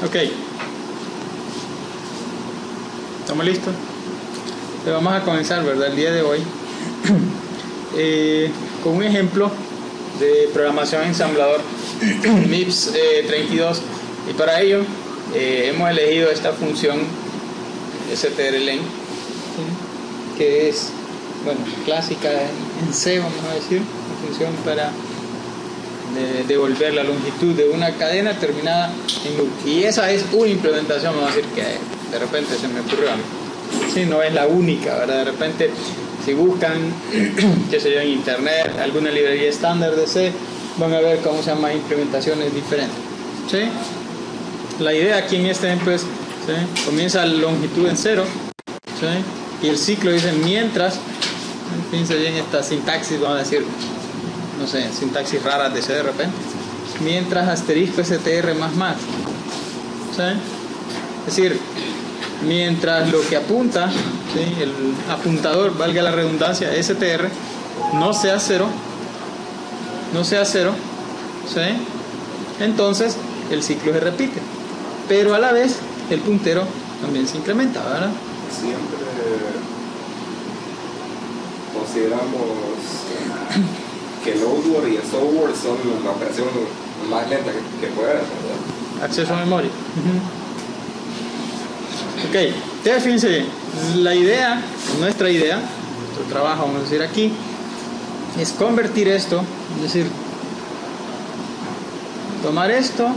Ok. ¿Estamos listos? Entonces vamos a comenzar, ¿verdad? El día de hoy con un ejemplo de programación ensamblador MIPS 32, y para ello hemos elegido esta función strlen, ¿sí? Que es, bueno, clásica en C, vamos a decir, una función para devolver la longitud de una cadena terminada en loop, y esa es una implementación, vamos a decir, que de repente se me ocurrió a mí. Sí, no es la única, ¿verdad? De repente, si buscan, qué sé yo, en internet, alguna librería estándar de C, van a ver cómo se llaman implementaciones diferentes, ¿sí? La idea aquí en este ejemplo es, ¿sí? Comienza la longitud en 0, ¿sí? Y el ciclo dice mientras, fíjense bien esta sintaxis, vamos a decir, no sé, sintaxis raras de C de repente, mientras asterisco str más, ¿sí? Es decir, mientras lo que apunta, ¿sí? El apuntador, valga la redundancia, str, no sea 0, ¿sí? Entonces el ciclo se repite, pero a la vez el puntero también se incrementa, ¿verdad? Siempre consideramos que el load y el software son la operación más lenta que puede haber, ¿verdad? Acceso a memoria. Ok, entonces fíjense bien, nuestra idea, nuestro trabajo, vamos a decir aquí, es convertir esto, es decir, tomar esto,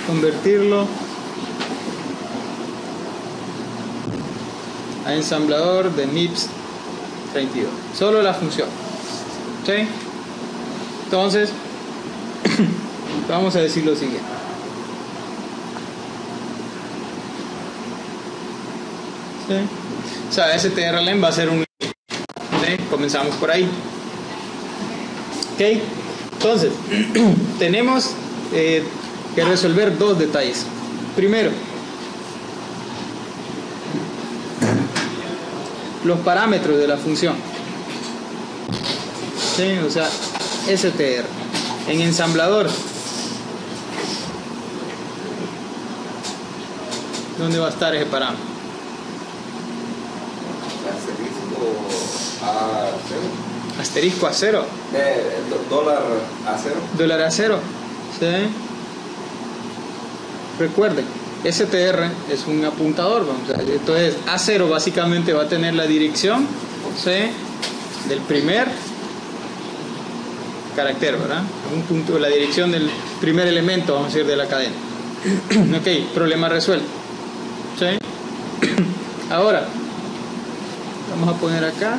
convertirlo a ensamblador de MIPS 32, solo la función, ¿sí? Entonces vamos a decir lo siguiente. ¿Sí? O sea, strlen va a ser un... ¿sí? Comenzamos por ahí. Ok, entonces tenemos que resolver dos detalles. Primero, los parámetros de la función, ¿sí? O sea, str en ensamblador, ¿dónde va a estar ese parámetro? Asterisco a 0. Dólar a 0. Dólar a 0. ¿Sí? Recuerden, str es un apuntador, vamos a decir. Entonces A0 básicamente va a tener la dirección, ¿sí? Del primer carácter, ¿verdad? Un punto, la dirección del primer elemento, vamos a decir, de la cadena. Ok, problema resuelto. ¿Sí? Ahora vamos a poner acá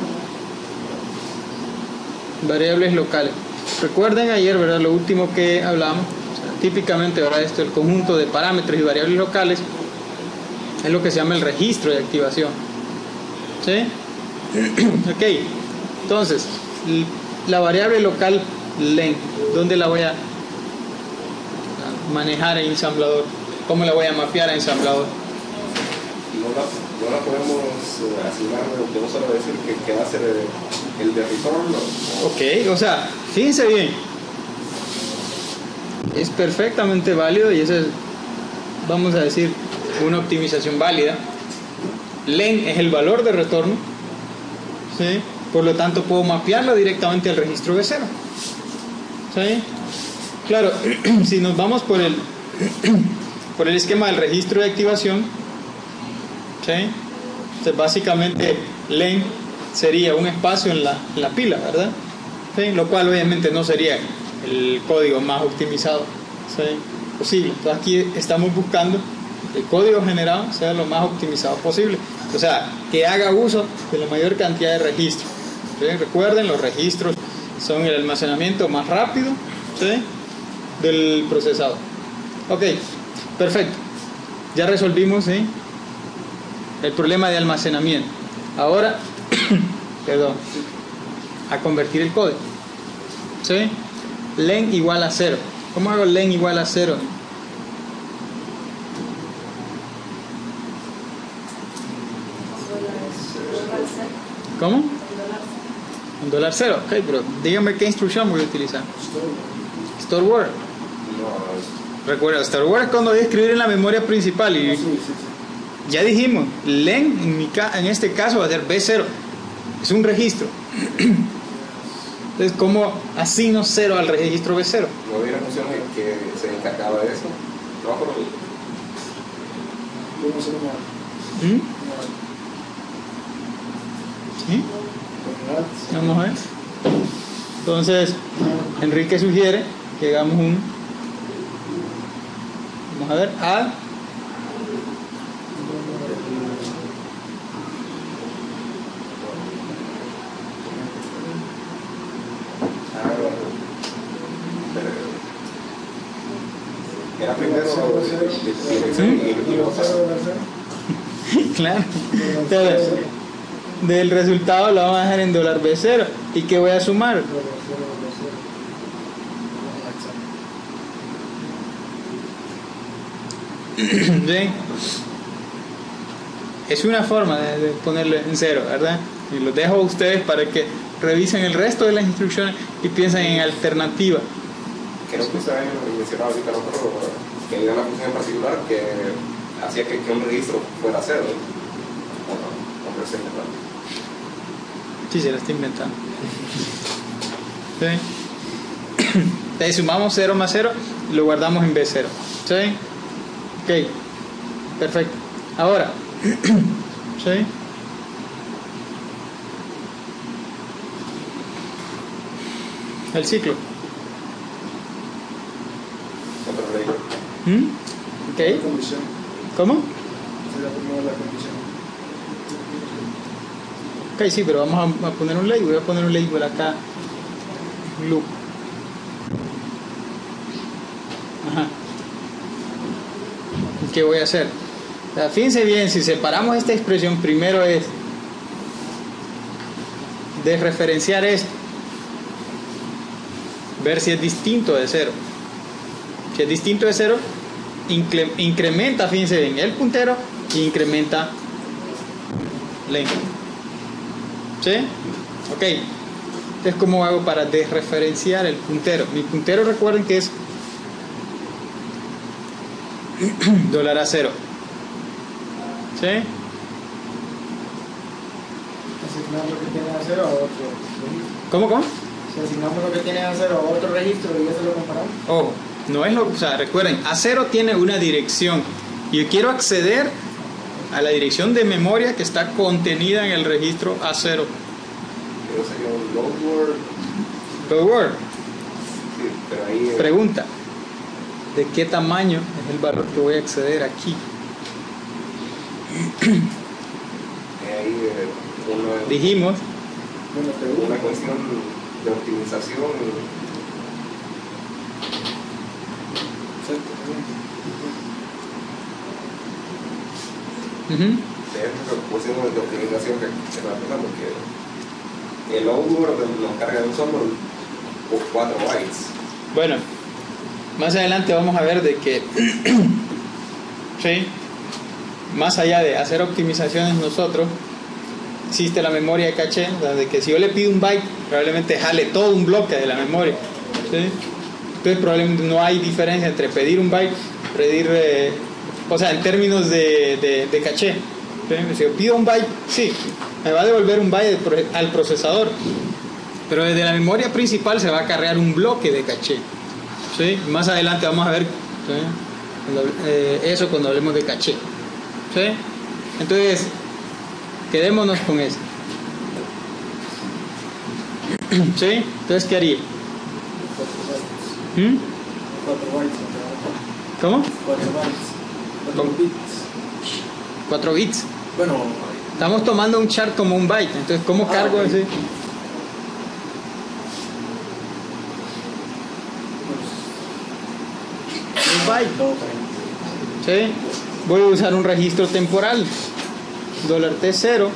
variables locales. Recuerden ayer, ¿verdad? Lo último que hablamos, o sea, típicamente, ¿verdad? Esto, el conjunto de parámetros y variables locales es lo que se llama el registro de activación. ¿Sí? Ok, entonces la variable local len, ¿dónde la voy a manejar en ensamblador? ¿Cómo la voy a mapear en ensamblador? No la podemos asignar, podemos solo decir que va a ser el de return. Ok, o sea, fíjense bien, es perfectamente válido y eso es, vamos a decir, una optimización válida. Len es el valor de retorno, ¿sí? Por lo tanto puedo mapearlo directamente al registro B0, ¿sí? Claro, si nos vamos por el esquema del registro de activación, ¿sí? Entonces básicamente len sería un espacio en la pila, ¿verdad? ¿Sí? Lo cual obviamente no sería el código más optimizado, ¿sí? Posible. Entonces aquí estamos buscando que el código generado sea lo más optimizado posible, o sea, que haga uso de la mayor cantidad de registros, ¿sí? Recuerden, los registros son el almacenamiento más rápido, ¿sí? Del procesador. Ok, perfecto, ya resolvimos, ¿sí? El problema de almacenamiento. Ahora perdón, a convertir el código, ¿sí? Len igual a 0. ¿Cómo hago len igual a 0? ¿Cómo? Un dólar cero. Ok, pero dígame qué instrucción voy a utilizar. Store word. Recuerda, Star Wars es cuando voy a escribir en la memoria principal y ya dijimos, len en este caso va a ser B0, es un registro. Entonces, ¿cómo asigno 0 al registro B0? ¿No hubiera función que se encargaba de eso? No me acuerdo. ¿Sí? Vamos a ver. Entonces, Enrique sugiere que hagamos vamos a ver, add Era primero dirección y luego claro. Entonces, del resultado lo vamos a dejar en $B0. ¿Y qué voy a sumar? ¿Sí? Es una forma de ponerlo en 0, ¿verdad? Y los dejo a ustedes para que revisen el resto de las instrucciones y piensen en alternativa. Creo que ustedes mencionaba ahorita, no creo que había una función en particular que hacía que un registro fuera 0. No creo que sea inventado. Sí, se la está inventando. ¿Sí? Entonces sumamos 0 más 0 y lo guardamos en B0. ¿Sí? Ok, perfecto. Ahora, ¿sí? El ciclo. Ok. ¿Cómo? Ok, sí, pero vamos a poner un label. Voy a poner un label acá. Loop. Ajá. ¿Qué voy a hacer? O sea, fíjense bien, si separamos esta expresión, primero es desreferenciar esto, ver si es distinto de 0. Si es distinto de 0, incrementa, fíjense bien, el puntero e incrementa length. ¿Sí? Ok. Entonces, ¿cómo hago para desreferenciar el puntero? Mi puntero, recuerden que es $A0. ¿Sí? Asignamos lo que tiene a 0 a otro registro. ¿Cómo? Si asignamos lo que tiene a 0 a otro registro y eso lo comparamos. Ojo, no es lo, o sea, recuerden, A0 tiene una dirección y yo quiero acceder a la dirección de memoria que está contenida en el registro A0. Pero sería un load word. Load word. Sí, pero ahí Pregunta: ¿de qué tamaño es el valor que voy a acceder aquí? ahí Dijimos una cuestión de optimización. Es una cuestión de optimización que se va a pasar porque el load word nos carga de un solo por 4 bytes. Bueno, más adelante vamos a ver de que ¿sí? Más allá de hacer optimizaciones nosotros, existe la memoria de caché, de que si yo le pido un byte, probablemente jale todo un bloque de la memoria. ¿Sí? Entonces probablemente no hay diferencia entre pedir un byte, pedir, o sea, en términos de caché. ¿Sí? Si yo pido un byte, sí, me va a devolver un byte al procesador, pero desde la memoria principal se va a acarrear un bloque de caché. ¿Sí? Más adelante vamos a ver, ¿sí? Eso cuando hablemos de caché. ¿Sí? Entonces, quedémonos con eso. ¿Sí? Entonces, ¿qué haría? 4 bytes. ¿Cómo? 4 bytes. 4 bits. 4 bits. Bueno, Estamos tomando un chart como un byte. Entonces, ¿cómo cargo ok. ese? Un byte. ¿Sí? Voy a usar un registro temporal. $T0.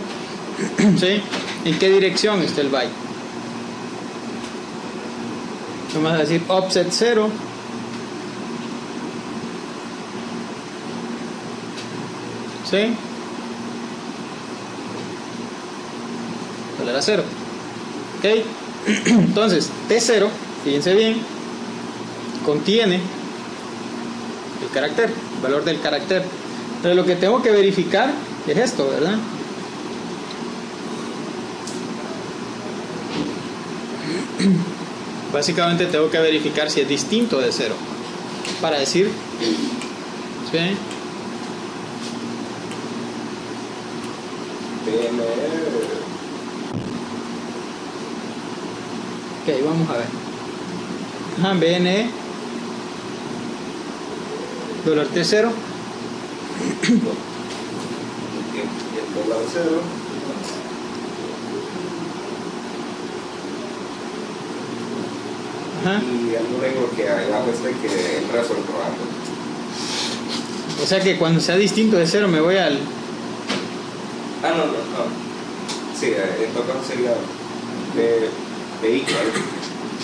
¿Sí? ¿En qué dirección está el byte? Vamos a decir offset 0. ¿Sí? $0. ¿Ok? Entonces, T0, fíjense bien, contiene el carácter, el valor del carácter. Entonces lo que tengo que verificar es esto, ¿verdad? Básicamente tengo que verificar si es distinto de 0 para decir, ¿sí? Ok, vamos a ver. Ajá, BNE $T0 y el dólar 0. Ajá. Y algo negro que hay abajo que el resto del programa. O sea que cuando sea distinto de 0 me voy al... No. Sí, en todo caso sería de igual.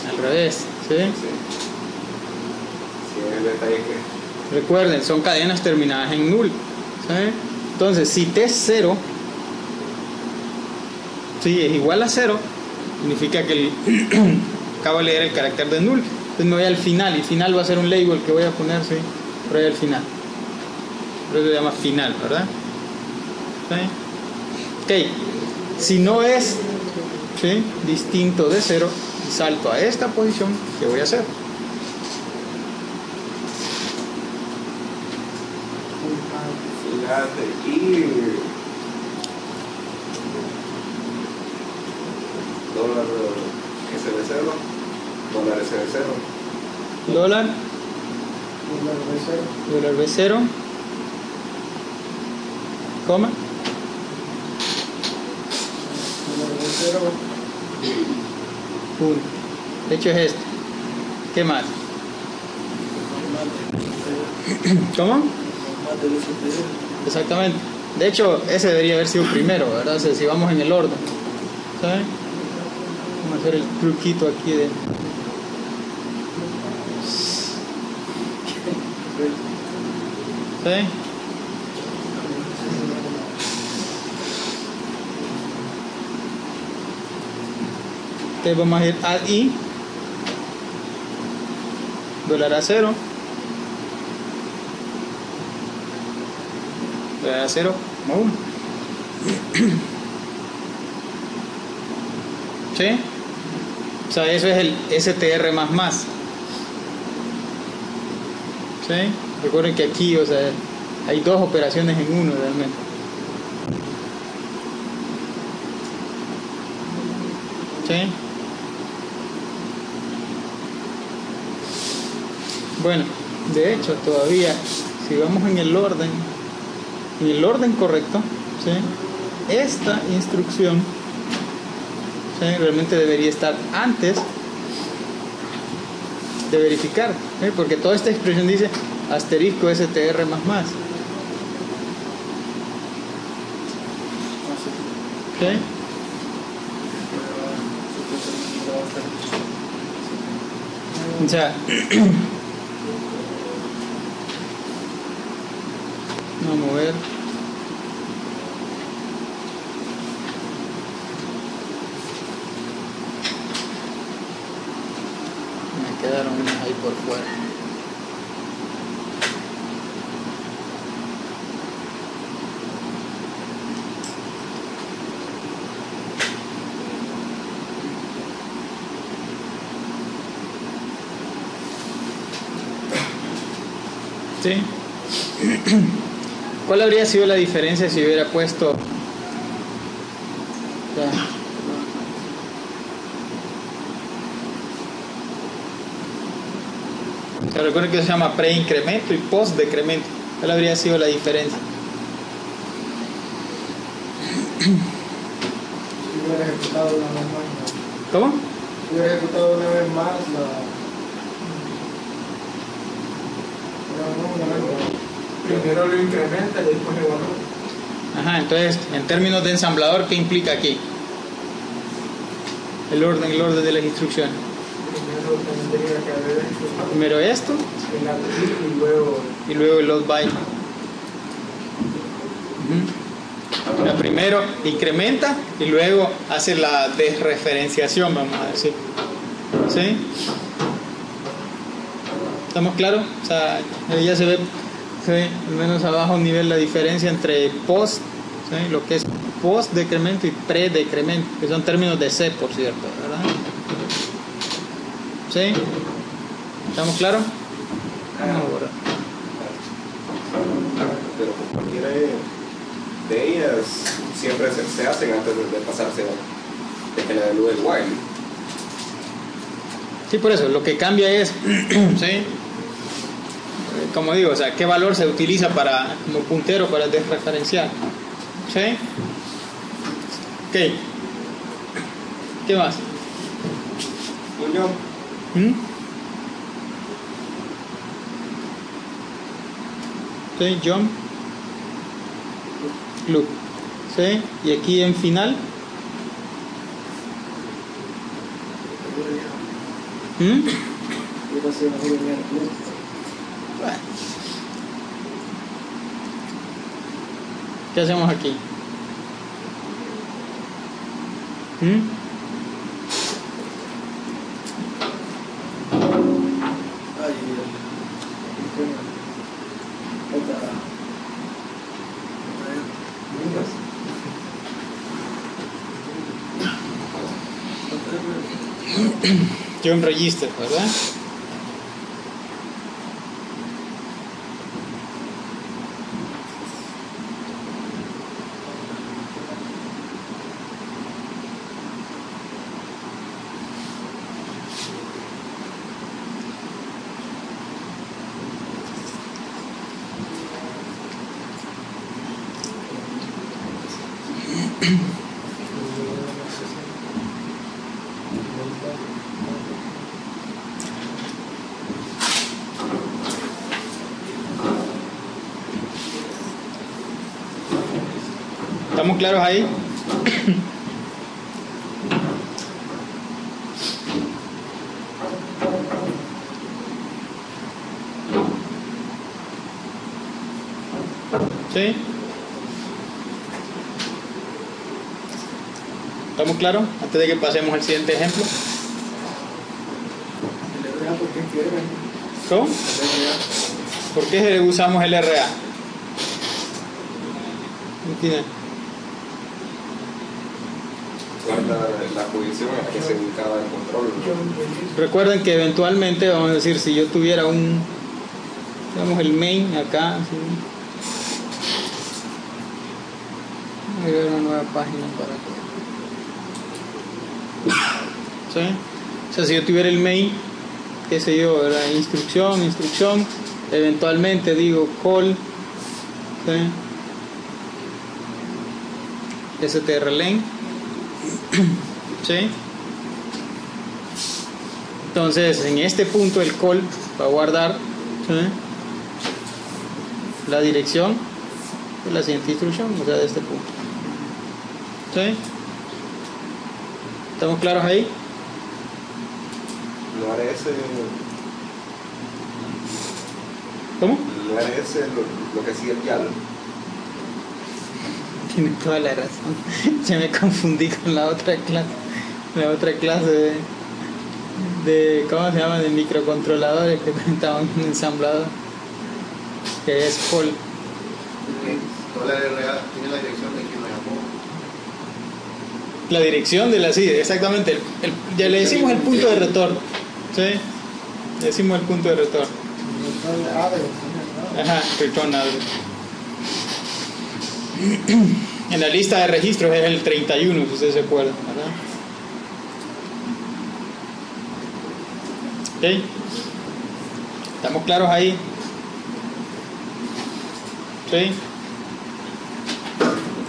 al revés, ¿sí? Sí, es el detalle que... Recuerden, son cadenas terminadas en null, ¿sí? Entonces, si T0 sí, es igual a 0, significa que acabo de leer el carácter de null. Entonces me voy al final, y final va a ser un label que voy a poner, ¿sí? Por ahí al final. Por eso se llama final, ¿verdad? ¿Sí? Ok, si no es, ¿sí?, distinto de 0, salto a esta posición, ¿qué voy a hacer? Y dólar SB0, dólar SB0, Dólar B0, coma, punto. De hecho es esto. ¿Qué más? ¿Cómo? Exactamente. De hecho, ese debería haber sido primero, ¿verdad? O sea, si vamos en el orden, ¿sabes? Vamos a hacer el truquito aquí de... ¿Sí? Entonces vamos a ir add I, dólar A0, dólar A0, como 1. ¿Sí? O sea, eso es el STR más. ¿Sí? Recuerden que aquí, o sea, hay dos operaciones en uno realmente. ¿Sí? Bueno, de hecho, todavía, si vamos en el orden correcto, ¿sí?, esta instrucción, ¿sí?, realmente debería estar antes de verificar, ¿sí?, porque toda esta expresión dice asterisco STR más. ¿Sí? O sea, vamos a ver. Me quedaron unas ahí por fuera. ¿Sí? ¿Cuál habría sido la diferencia si hubiera puesto recuerden que se llama pre-incremento y post-decremento? ¿Cuál habría sido la diferencia? Si hubiera ejecutado una vez más. ¿Cómo? Si hubiera ejecutado una vez más primero lo incrementa y después evalúa. Ajá, entonces, en términos de ensamblador, ¿qué implica aquí? El orden de las instrucciones. Primero tendría que haber hecho Primero esto el add y luego el load by. Primero incrementa y luego hace la desreferenciación, vamos a decir. ¿Sí? ¿Estamos claros? O sea, ahí ya se ve al menos abajo a un nivel la diferencia entre post, ¿sí? Lo que es post-decremento y pre-decremento, que son términos de C, por cierto, ¿verdad? ¿Sí? ¿Estamos claros? Vamos a borrar. Pero cualquiera de ellas siempre se hacen antes de pasarse de generar el while. Sí, por eso, lo que cambia es, ¿sí? Como digo, o sea, qué valor se utiliza como puntero para desreferenciar. ¿Sí? Ok. ¿Qué más? Un jump. ¿Sí? Jump. Loop. ¿Sí? Y aquí en final. ¿Qué hacemos aquí? Jump register, ¿verdad? ¿Estamos claros ahí? ¿Sí? ¿Estamos claros? Antes de que pasemos al siguiente ejemplo. ¿Cómo? ¿Por qué usamos el RA? La posición en la que se ubicaba el control. Recuerden que eventualmente, vamos a decir, si yo tuviera digamos el main acá, ¿sí? Voy a ver una nueva página para que... ¿Sí? O sea, si yo tuviera el main, qué sé yo, ¿verdad? Instrucción, eventualmente digo call, ¿sí? strlen, ¿sí? Entonces en este punto el call va a guardar, ¿sí? La dirección de la siguiente instrucción, o sea, de este punto, ¿sí? ¿Estamos claros ahí? No haré ese. ¿Cómo? No haré ese lo que hacía el YAL. Tiene toda la razón. Ya me confundí con la otra clase. La otra clase de ¿cómo se llama? De microcontroladores que estaban ensamblados. Que es Paul. Toda la RA tiene la dirección de quien me llamó. La dirección de la sí, exactamente. Ya le decimos el punto de retorno. ¿Sí? Le decimos el punto de retorno. Ajá, return address. En la lista de registros es el 31, si ustedes se acuerdan, ¿verdad? ¿Ok? ¿Estamos claros ahí? ¿Sí?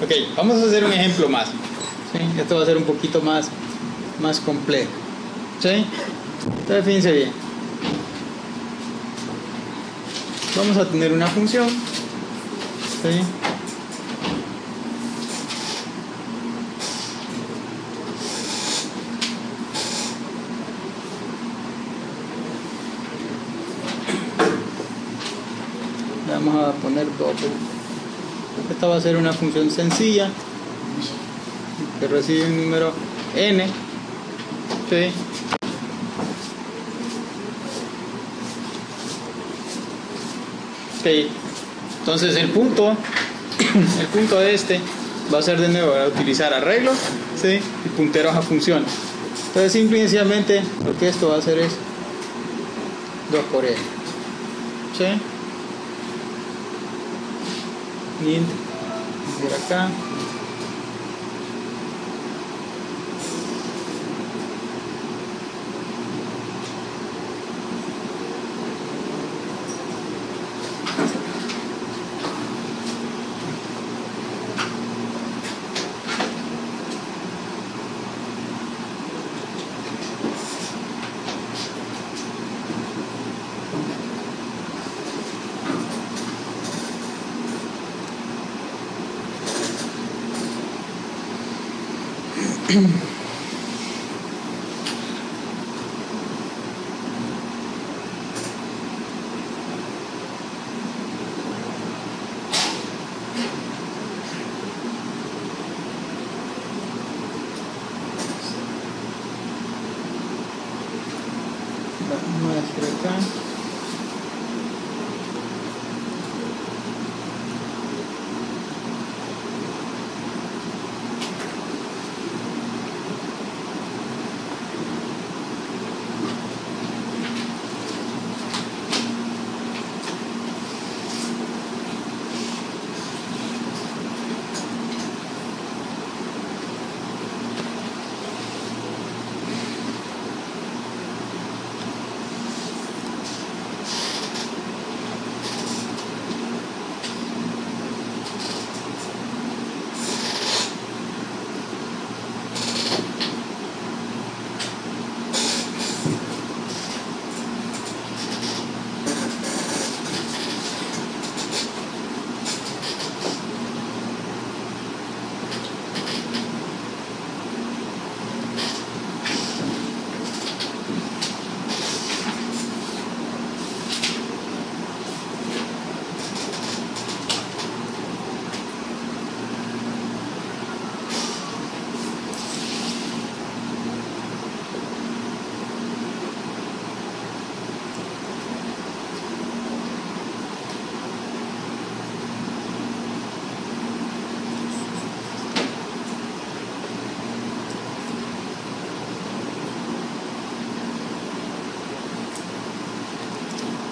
Ok, vamos a hacer un ejemplo más. ¿Sí? Esto va a ser un poquito más complejo. ¿Sí? Entonces fíjense bien. Vamos a tener una función. ¿Sí? Vamos a poner doble. Esta va a ser una función sencilla que recibe un número n. ¿Sí? Ok. Entonces el punto de este va a ser de nuevo utilizar arreglos, ¿sí? Y punteros a funciones. Entonces simple y sencillamente lo que esto va a hacer es 2 por n, ¿sí? Int por acá. Muestra acá.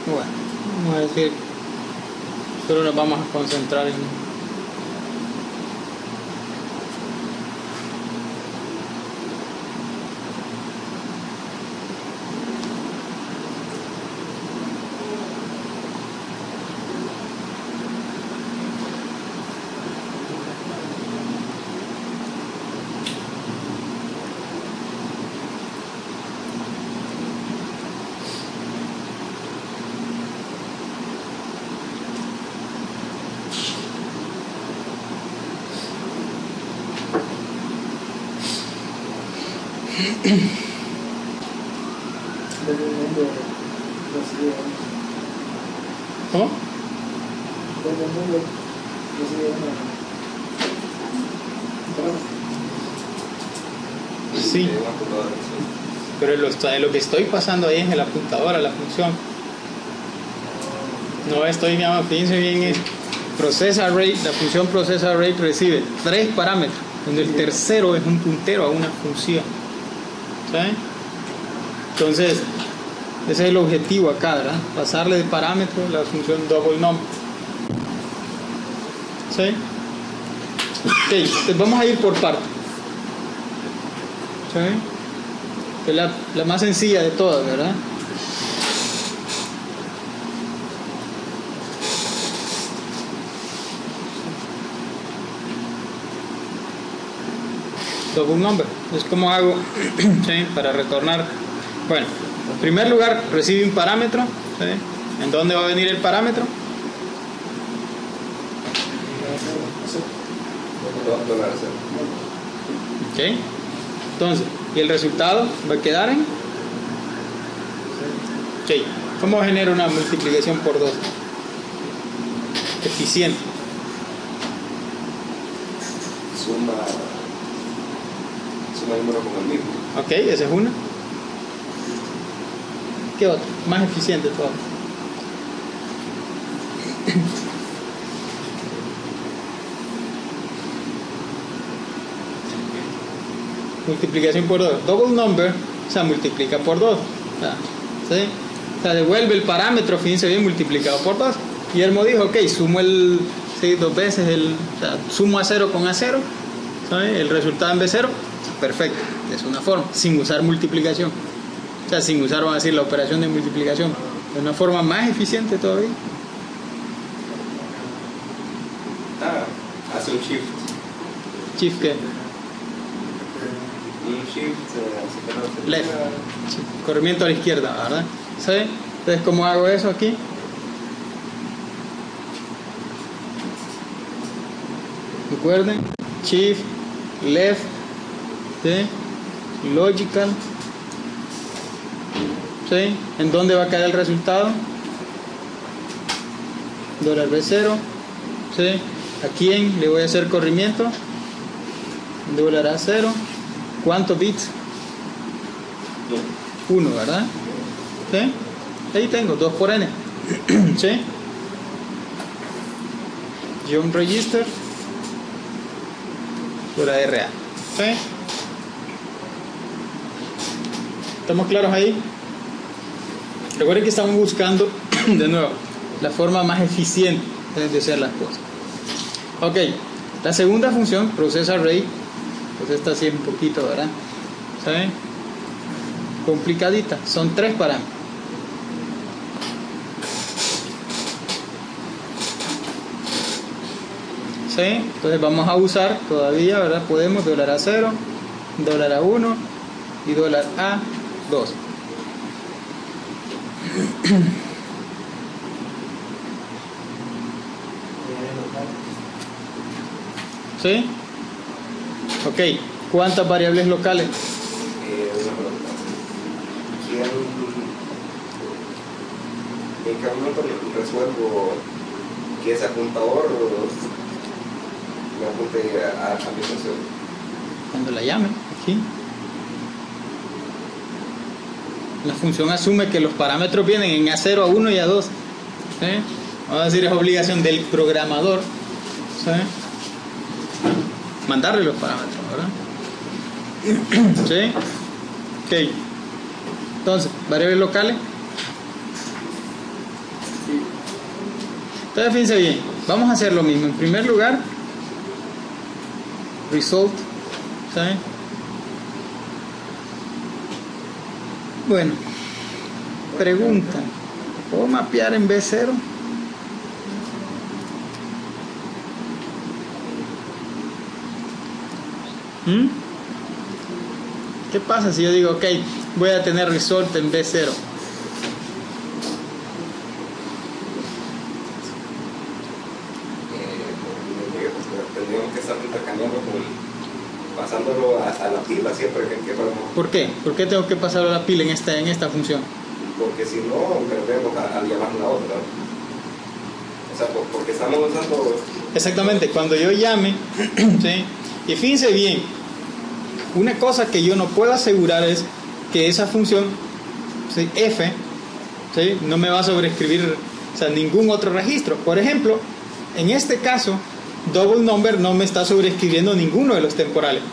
Bueno, vamos a decir, solo nos vamos a concentrar en ¿cómo? Sí, pero lo que estoy pasando ahí es en la apuntadora, la función. No estoy, fíjense bien, es process array, la función process array recibe 3 parámetros, donde el tercero es un puntero a una función. ¿Sí? Entonces, ese es el objetivo acá, ¿verdad? Pasarle de parámetro la función double number. ¿Sí? Ok, entonces vamos a ir por partes. ¿Sí? Es la más sencilla de todas, ¿verdad? Double number. Es como hago ¿sí? Para retornar. Bueno, en primer lugar recibe un parámetro. ¿Sí? ¿En dónde va a venir el parámetro? Ok. Entonces, ¿y el resultado va a quedar en? Ok. ¿Cómo genera una multiplicación por 2? Eficiente. Suma número con el mismo. Ok, esa es una. ¿Qué otra? Más eficiente todo. Multiplicación por 2. Double number, o sea, multiplica por 2. ¿Sí? O sea, devuelve el parámetro, fíjense bien, multiplicado por 2. Guillermo dijo, ok, sumo dos veces o sea, sumo A0 con A0, ¿sabe? El resultado en B0, perfecto, es una forma, sin usar multiplicación. O sea, sin usar, vamos a decir, la operación de multiplicación. Es una forma más eficiente todavía. Hace un shift. ¿Shift qué? Un shift. Left. Sí, corrimiento a la izquierda, ¿verdad? ¿Sí? Entonces, ¿cómo hago eso aquí? Recuerden, shift, left, ¿sí? Logical, ¿sí? ¿En dónde va a caer el resultado? $B0, ¿sí? ¿A quién le voy a hacer corrimiento? $A0. ¿Cuántos bits? 1, ¿verdad? ¿Sí? Ahí tengo 2 por n. ¿Sí? Jump register por RA. ¿Sí? ¿Estamos claros ahí? Recuerden que estamos buscando, de nuevo, la forma más eficiente de hacer las cosas. Ok, la segunda función, process array, pues esta sí es un poquito, ¿verdad? ¿Saben? Complicadita, son 3 parámetros. ¿Sí? Entonces vamos a usar todavía, ¿verdad? Podemos $A0, $A1 y $A2. ¿Sí? Ok, ¿cuántas variables locales? Una pregunta. ¿En qué momento resuelvo que ese apuntador me apunte a mi función? Cuando la llame, aquí. La función asume que los parámetros vienen en A0, A1 y A2. ¿Sí? Vamos a decir, es obligación del programador, ¿sí? Mandarle los parámetros, ¿verdad? ¿Sí? Ok. Entonces, variables locales. Entonces, fíjense bien. Vamos a hacer lo mismo. En primer lugar, result. ¿Sí? Bueno, pregunta. ¿Puedo mapear en B0? ¿Qué pasa si yo digo, ok, voy a tener result en B0? Tendríamos que estar intercambiando pasándolo a la pila siempre que podemos. ¿Por qué? ¿Por qué tengo que pasarlo a la pila en esta función? Porque si no, perdemos al llamar la otra. O sea, porque estamos usando. Exactamente, cuando yo llame, ¿sí? Y fíjense bien, una cosa que yo no puedo asegurar es que esa función, ¿sí? F, ¿sí? No me va a sobreescribir, o sea, ningún otro registro. Por ejemplo, en este caso, double number no me está sobreescribiendo ninguno de los temporales,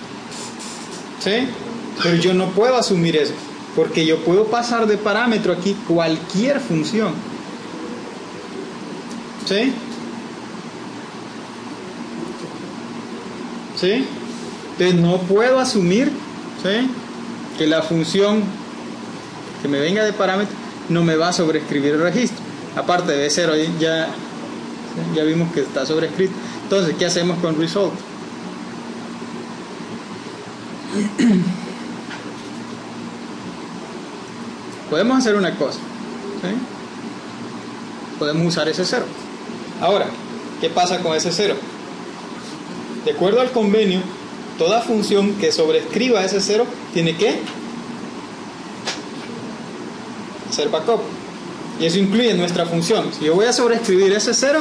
¿sí? Pero yo no puedo asumir eso, porque yo puedo pasar de parámetro aquí cualquier función, ¿sí? ¿Sí? Entonces no puedo asumir, ¿sí? Que la función que me venga de parámetro no me va a sobreescribir el registro. Aparte de B0 ya vimos que está sobrescrito. Entonces, ¿qué hacemos con result? Podemos hacer una cosa, ¿sí? Podemos usar ese 0. Ahora, ¿qué pasa con ese 0? De acuerdo al convenio, toda función que sobrescriba ese 0 tiene que hacer backup. Y eso incluye nuestra función. Si yo voy a sobreescribir ese 0,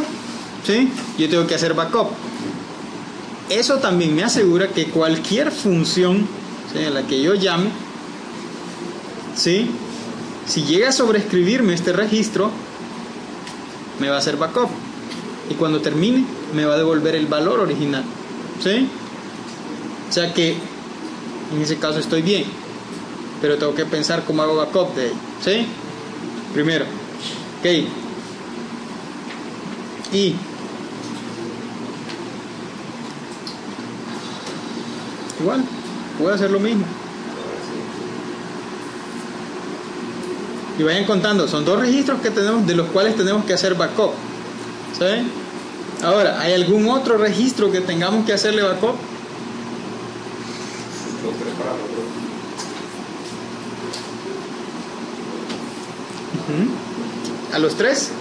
¿sí? Yo tengo que hacer backup. Eso también me asegura que cualquier función, ¿sí? En la que yo llame, ¿sí? Si llega a sobreescribirme este registro, me va a hacer backup. y cuando termine me va a devolver el valor original, ¿sí? O sea que en ese caso estoy bien, pero tengo que pensar cómo hago backup de ahí, ¿sí? Primero, ok, y igual voy a hacer lo mismo y vayan contando. Son 2 registros que tenemos, de los cuales tenemos que hacer backup, ¿sí? Ahora, ¿hay algún otro registro que tengamos que hacerle backup? Los 3 parámetros. ¿A los 3?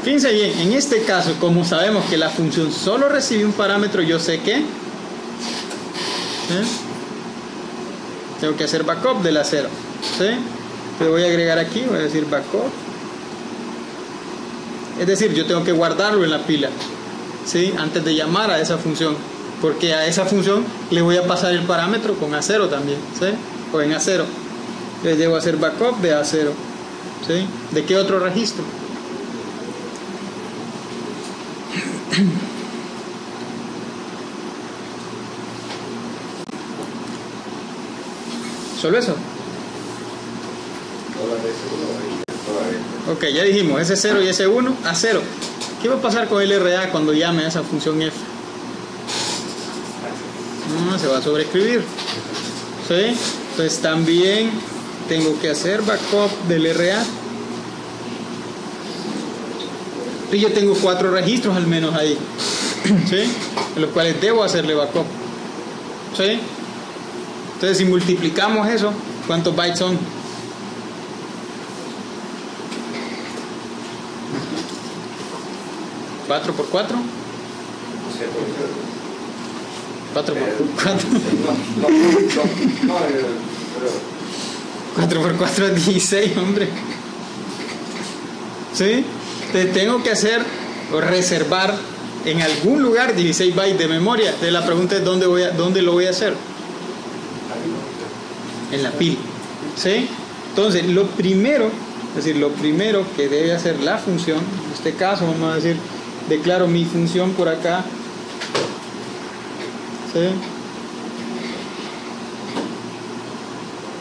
Fíjense bien, en este caso, como sabemos que la función solo recibe un parámetro, yo sé que tengo que hacer backup de la 0, ¿sí? Le voy a agregar aquí, voy a decir backup, es decir, yo tengo que guardarlo en la pila, ¿sí? Antes de llamar a esa función, porque a esa función le voy a pasar el parámetro con A0 también, ¿sí? O en A0. Entonces debo hacer backup de A0, ¿sí? ¿De qué otro registro? ¿Solo eso? Ok, ya dijimos, S0 y S1, A0. ¿Qué va a pasar con el RA cuando llame a esa función F? Se va a sobreescribir, ¿sí? Entonces también tengo que hacer backup del RA. Y yo tengo 4 registros al menos ahí, ¿sí? En los cuales debo hacerle backup, ¿sí? Entonces si multiplicamos eso, ¿cuántos bytes son? 4 por 4. 4 por 4. 4 por 4 es 16, hombre. ¿Sí? Entonces tengo que hacer o reservar en algún lugar 16 bytes de memoria. Entonces la pregunta es ¿dónde lo voy a hacer? En la pila, ¿sí? Entonces lo primero que debe hacer la función, en este caso vamos a decir, declaro mi función por acá, ¿sí?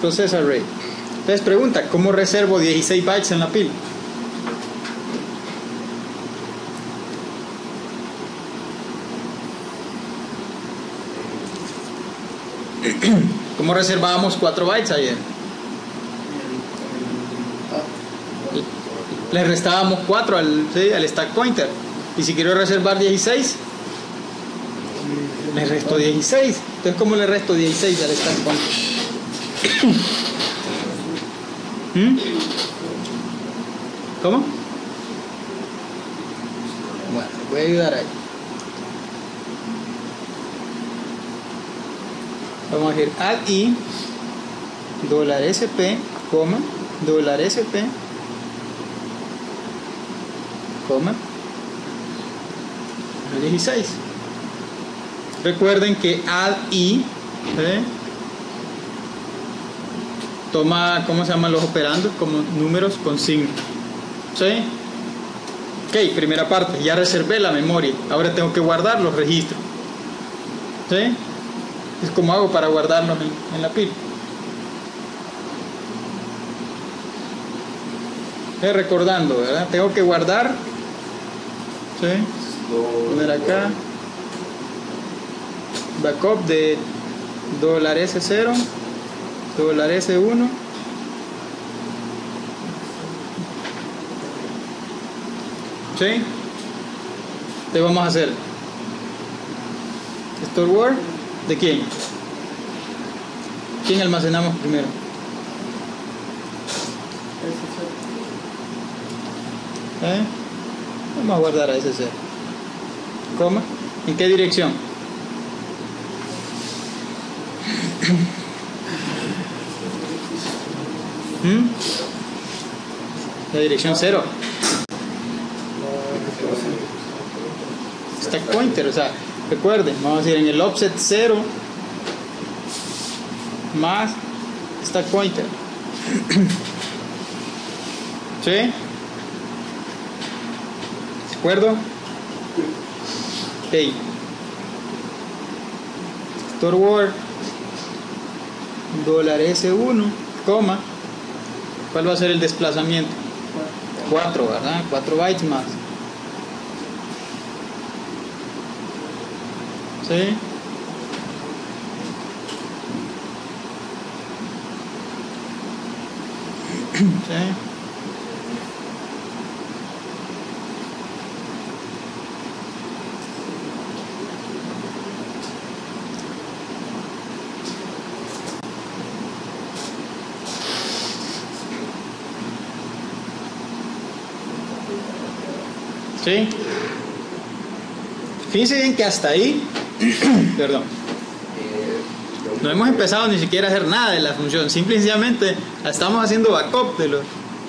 Process array. Entonces pregunta, ¿cómo reservo 16 bytes en la pila? ¿Cómo reservábamos 4 bytes ayer? Le restábamos 4 al stack pointer. Y si quiero reservar 16, le resto 16. Entonces, ¿cómo le resto 16 al stack pointer? ¿Cómo? Bueno, voy a ayudar ahí. Vamos a decir add i $sp, $sp, coma 16. Recuerden que add i toma, ¿cómo se llaman los operandos? Como números con signo, ¿sí? Ok, primera parte, ya reservé la memoria, ahora tengo que guardar los registros, ¿sí? Es como hago para guardarlos en la pila. Recordando, ¿verdad? Tengo que guardar, ¿sí? Poner acá backup de $S0, $S1, ¿sí? Entonces vamos a hacer store word. ¿De quién? ¿Quién almacenamos primero? Vamos a guardar a S0. Coma. ¿En qué dirección? La dirección 0. Stack pointer, o sea, recuerden, vamos a decir en el offset 0 más stack pointer. ¿Sí? ¿De acuerdo? Ok. Store word $S1, coma. ¿Cuál va a ser el desplazamiento? 4, ¿verdad? 4 bytes más. ¿Sí? ¿Sí? ¿Sí? Fíjense bien que hasta ahí, perdón, no hemos empezado ni siquiera a hacer nada de la función, simple y sencillamente estamos haciendo backup de los...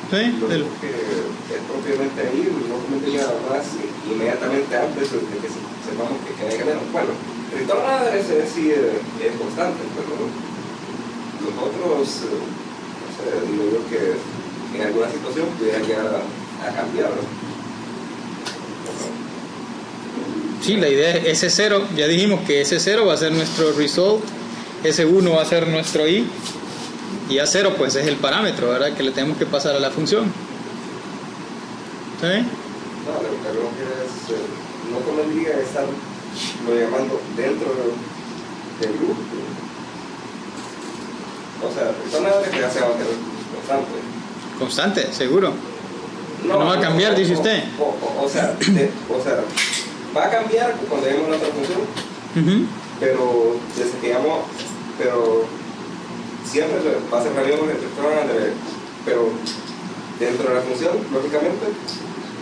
¿Sí? Lo que es propiamente ahí, no cometería más inmediatamente antes de que sepamos que hay que tener. Bueno, el retorno ese sí es constante, pero los otros, no sé, digo yo que en alguna situación pudiera llegar a cambiar. Sí, la idea es S0, ya dijimos que S0 va a ser nuestro result, S1 va a ser nuestro I, y A0 pues es el parámetro, ¿verdad? Que le tenemos que pasar a la función. ¿Sí? No, lo que creo que es, no convendría estarlo llamando dentro del grupo. O sea, de manera que ya sea constante. Constante, seguro. No va a cambiar, dice usted. O sea, va a cambiar cuando lleguemos a otra función, pero desde que llegamos, pero siempre va a ser la misma pero dentro de la función, lógicamente,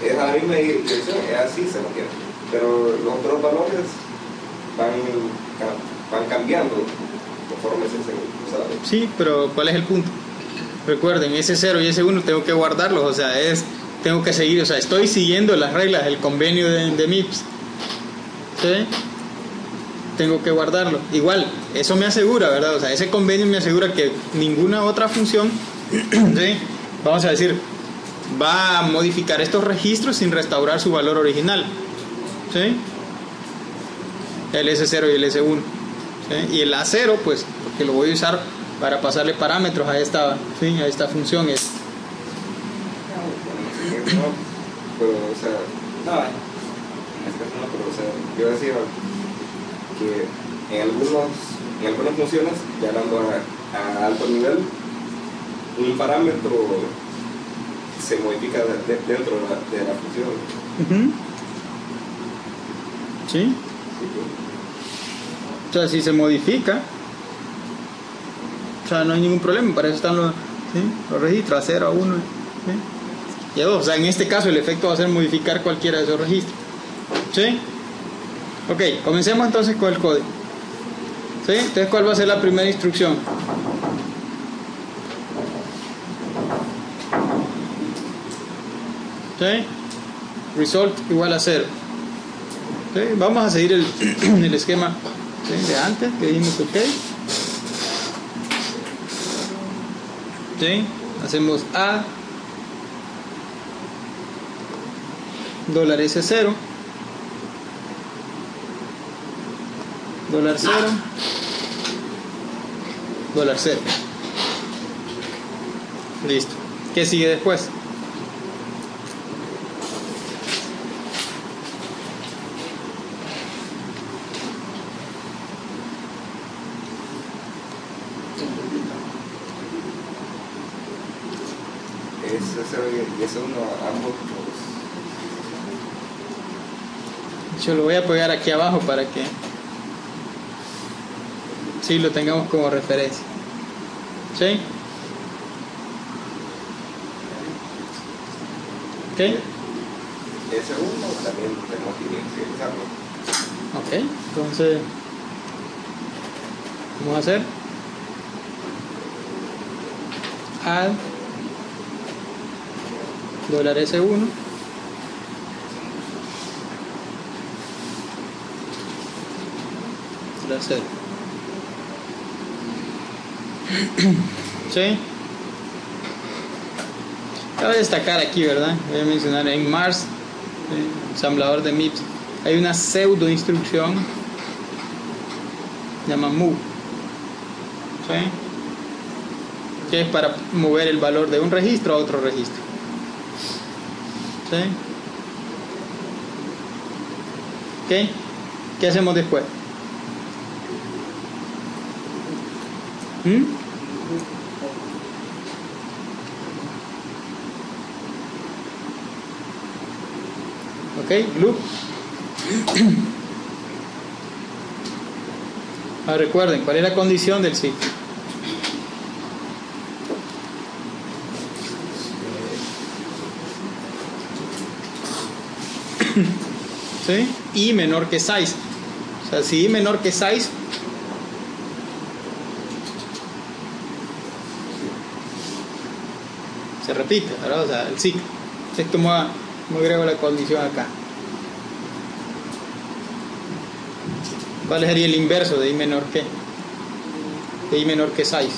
es a la misma dirección, es así, se mantiene. Pero los otros valores van cambiando conforme se usa. Sí, pero ¿cuál es el punto? Recuerden, S0 y S1 tengo que guardarlos, o sea, tengo que seguir, o sea, estoy siguiendo las reglas del convenio de MIPS. ¿Sí? Tengo que guardarlo. Igual, eso me asegura, ¿verdad? O sea, ese convenio me asegura que ninguna otra función, ¿sí? Vamos a decir, va a modificar estos registros sin restaurar su valor original. ¿Sí? El S0 y el S1. ¿Sí? Y el A0, pues, porque lo voy a usar para pasarle parámetros a esta, ¿sí? A esta función. Pero, o sea, no, en este caso no, pero, o sea, yo decía que en algunas funciones, ya hablando a alto nivel, un parámetro se modifica dentro de la función. ¿Sí? O sea, si se modifica, o sea, no hay ningún problema, para eso están los registros, a 0, a 1, ¿sí? Y a 2, o sea, en este caso el efecto va a ser modificar cualquiera de esos registros. ¿Sí? Ok, comencemos entonces con el código. ¿Sí? Entonces, ¿cuál va a ser la primera instrucción? ¿Sí? Result igual a 0. ¿Sí? Vamos a seguir el esquema, ¿sí? De antes, que dijimos ok. ¿Sí? Hacemos A $S0 $0 $0. Listo. ¿Qué sigue después? Y ese uno, ambos. Yo lo voy a pegar aquí abajo para que sí lo tengamos como referencia. ¿Sí? ¿Ok? Ese uno también tenemos que inicializarlo. Ok, entonces vamos a hacer add $S1 $0. ¿Sí? Cabe destacar aquí, ¿verdad? Voy a mencionar en Mars, ensamblador de MIPS, hay una pseudo instrucción llama move, ¿sí? Que es para mover el valor de un registro a otro registro, ¿sí? ¿Ok? ¿Qué hacemos después? ¿Ok? Loop. Ahora recuerden, ¿cuál es la condición del ciclo? ¿Sí? I menor que 6. O sea, si I menor que 6, se repite, ¿verdad? O sea, el ciclo. Entonces, ¿cómo agrego la condición acá? ¿Cuál sería el inverso de I menor que? De I menor que 6.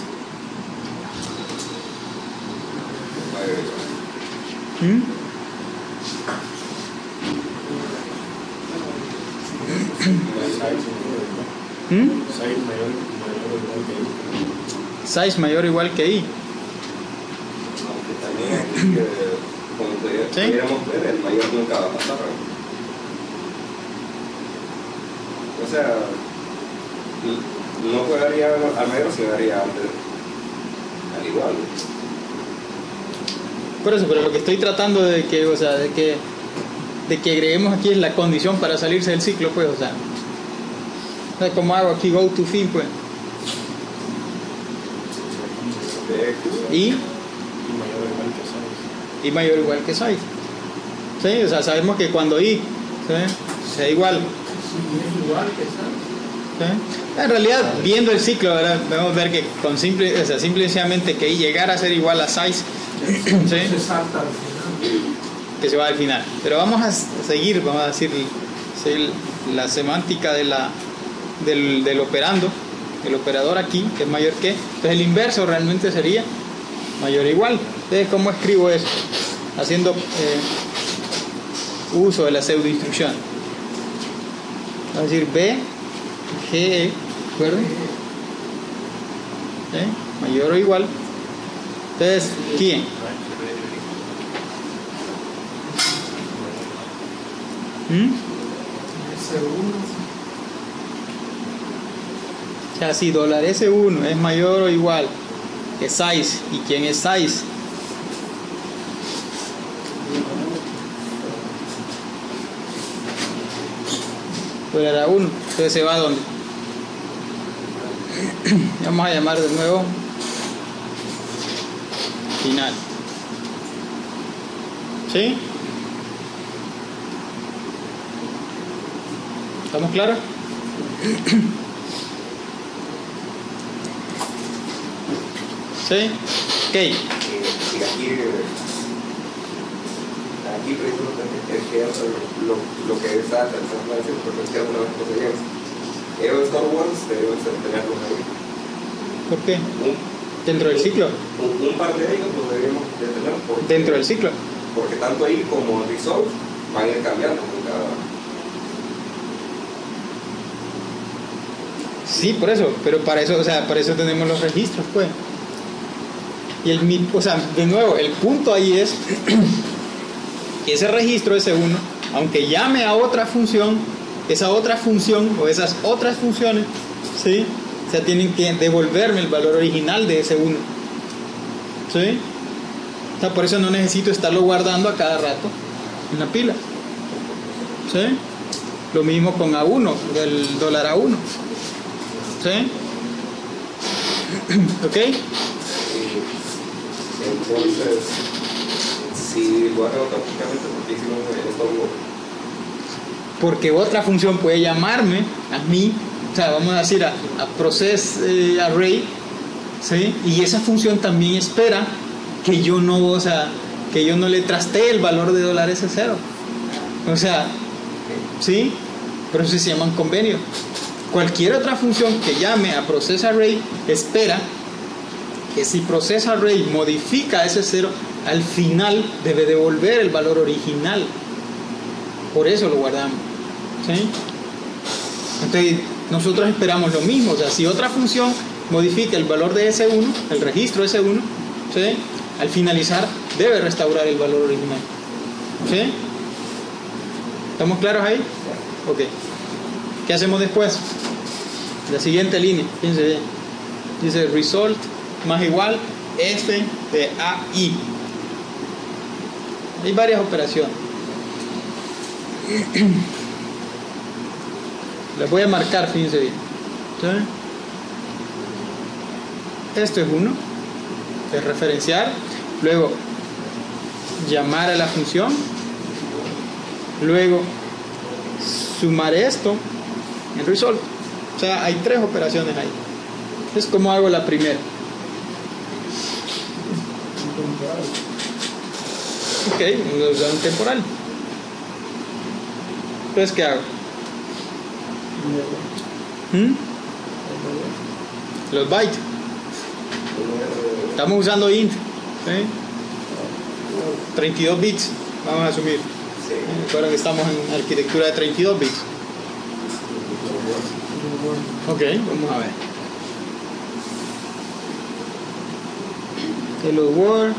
Size mayor o igual que I. Aunque también aquí, como pudiéramos ver, el mayor nunca va a pasar. O sea, no jugaría al mayor, sino haría al igual. Por eso, pero lo que estoy tratando de que, o sea, de que agreguemos aquí es la condición para salirse del ciclo, pues, o sea, ¿cómo hago aquí go to fin, pues? Y mayor o igual que 6. ¿Sí? O sea, sabemos que cuando I, ¿sí?, sea igual. ¿Sí? En realidad, viendo el ciclo, ¿verdad?, podemos ver que con simplemente que I llegara a ser igual a 6, ¿sí?, que se va al final. Pero vamos a seguir, vamos a decir, la semántica del operando, el operador aquí, que es mayor que. Entonces el inverso realmente sería mayor o igual. Entonces, ¿cómo escribo eso? Haciendo uso de la pseudo instrucción. Vamos a decir B, G, E, ¿recuerden? Mayor o igual. Entonces, ¿quién? O sea, si $S1 es mayor o igual que 6, ¿y quién es 6? $1, entonces se va a dónde? Vamos a llamar de nuevo final. ¿Sí? ¿Estamos claros? ¿Sí? Ok. Aquí precisamente es que lo que está tratando de decir, porque es que alguna vez conseguimos. Star Wars debemos tenerlos ahí. ¿Por qué? ¿Dentro del ciclo? Un par de ellos los deberíamos de tener. ¿Dentro del ciclo? Porque tanto ahí como Resolve van a ir cambiando con cada. Sí, por eso, pero para eso, o sea, para eso tenemos los registros, pues. Y o sea, de nuevo, el punto ahí es que ese registro S1, aunque llame a otra función, esa otra función o esas otras funciones, ¿sí?, o sea, tienen que devolverme el valor original de S1. ¿Sí? O sea, por eso no necesito estarlo guardando a cada rato en la pila. ¿Sí? Lo mismo con A1, del $A1. ¿Sí? ¿Ok? Entonces, si lo hago automáticamente, porque hicimos esto. Porque otra función puede llamarme a mí, o sea, vamos a decir a process array, ¿sí?, y esa función también espera que yo no, o sea, que yo no le trastee el valor de $S0. O sea, ¿sí? Por eso se llaman convenios. Cualquier otra función que llame a process array espera que si process array modifica ese 0, al final debe devolver el valor original. Por eso lo guardamos. ¿Sí? Entonces nosotros esperamos lo mismo. O sea, si otra función modifica el valor de S1, el registro S1, ¿sí? Al finalizar debe restaurar el valor original. ¿Sí? ¿Estamos claros ahí? Ok. ¿Qué hacemos después? La siguiente línea, fíjense bien. Dice result más igual f de AI. Hay varias operaciones. Les voy a marcar, fíjense bien. ¿Sí? Esto es uno, es referenciar, luego llamar a la función, luego sumar esto en result. O sea, hay tres operaciones ahí. Entonces, ¿cómo hago la primera? Ok, vamos a usar un temporal. Entonces, ¿qué hago? Los bytes. Estamos usando int, ¿sí? 32 bits, vamos a asumir. Recuerden que estamos en arquitectura de 32 bits. Ok, vamos a ver. Hello World,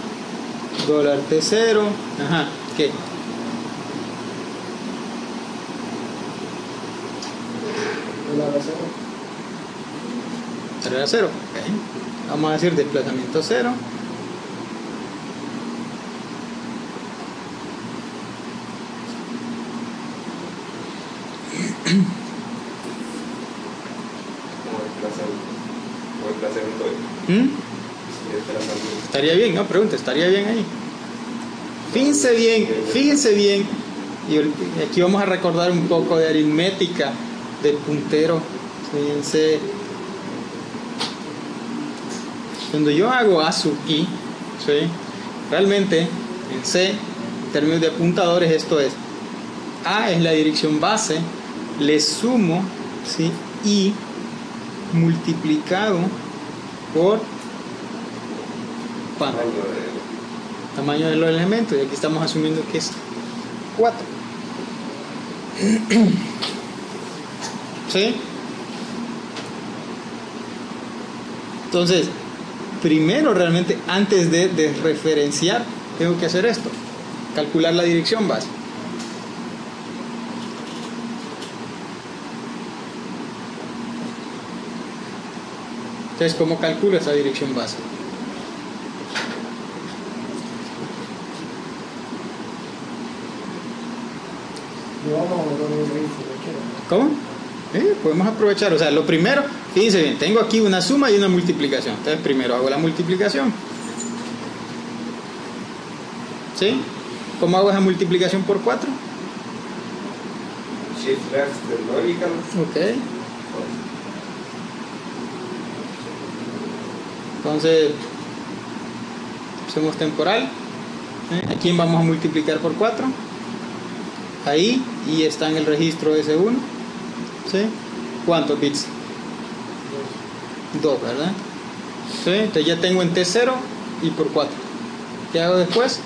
$T0. Ajá, ¿qué? $0. Ok. Vamos a decir desplazamiento 0. Estaría bien, no pregunta, estaría bien ahí. Fíjense bien. Y aquí vamos a recordar un poco de aritmética del puntero. Fíjense. Cuando yo hago A sub I, ¿sí? Realmente en C, en términos de apuntadores, esto es: A es la dirección base, le sumo, ¿sí? I multiplicado por tamaño de los elementos, y aquí estamos asumiendo que es 4. ¿Sí? Entonces, primero realmente, antes de desreferenciar, tengo que hacer esto: calcular la dirección base. Entonces, ¿cómo calculo esa dirección base? ¿Cómo? Podemos aprovechar, o sea, lo primero, fíjense bien, tengo aquí una suma y una multiplicación. Entonces primero hago la multiplicación. ¿Sí? ¿Cómo hago esa multiplicación por 4? Shift left del logical. Ok. Entonces hacemos temporal. ¿A quién vamos a multiplicar por 4? Ahí, y está en el registro S1. ¿Sí? ¿Cuántos bits? 2, ¿verdad? ¿Sí? Entonces ya tengo en T0 y por 4. ¿Qué hago después?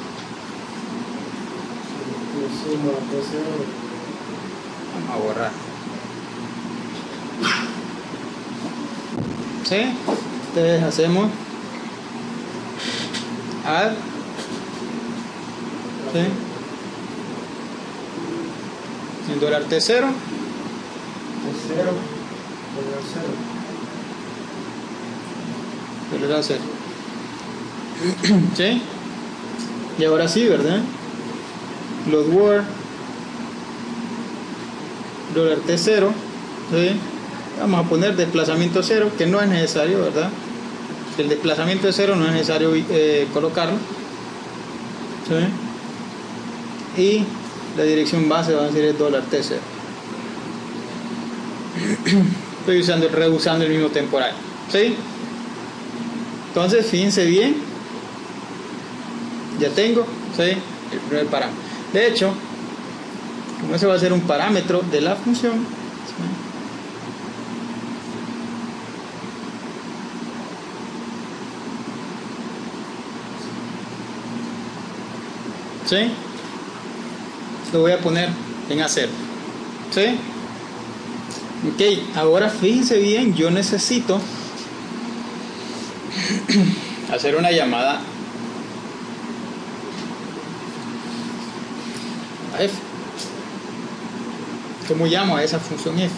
Vamos a borrar. ¿Sí? Entonces hacemos add. ¿Sí? El $T0. $0. ¿Sí? Y ahora sí, ¿verdad? Load word $T0. ¿Sí? Vamos a poner desplazamiento 0, que no es necesario, ¿verdad? El desplazamiento de 0 no es necesario colocarlo. ¿Sí? Y la dirección base va a ser el $T0. Estoy reusando el mismo temporal. ¿Sí? Entonces, fíjense bien. Ya tengo, ¿sí? El primer parámetro. De hecho, como ese va a ser un parámetro de la función, ¿sí? ¿Sí? Lo voy a poner en A0. ¿Sí? Ok, ahora fíjense bien, yo necesito hacer una llamada a F. ¿Cómo llamo a esa función F?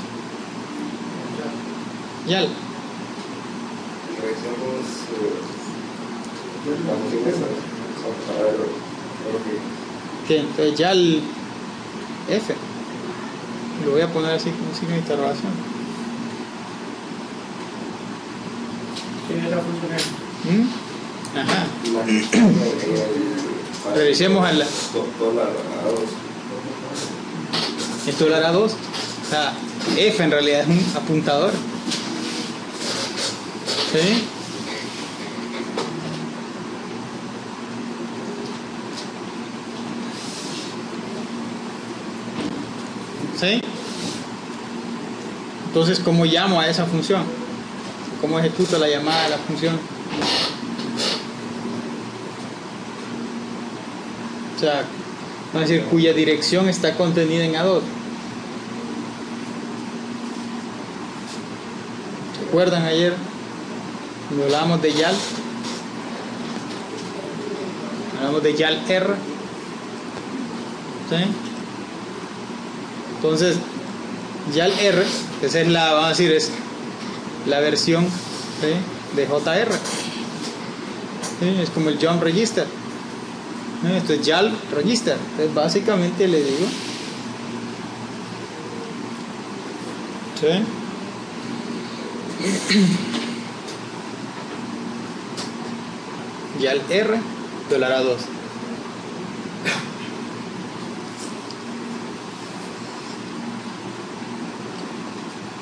YAL. Revisemos la función esa. A ver, Que entonces YAL F. Lo voy a poner así como signo de interrogación. ¿Qué es la función F? Ajá. la- Revisemos en la dólar a 2. esto lo hará 2. O sea, F en realidad es un apuntador. ¿Sí? ¿Sí? Entonces, ¿cómo llamo a esa función? ¿Cómo ejecuto la llamada a la función? O sea, vamos a decir, cuya dirección está contenida en A2. ¿Se acuerdan ayer cuando hablábamos de YAL? Hablamos de YAL R. ¿Sí? Entonces, YAL R, esa es la, vamos a decir, es la versión, ¿sí?, de JR. ¿Sí? Es como el Jump Register. ¿Sí? Esto es YAL Register. Entonces, básicamente le digo, ¿sí?, YAL R $2.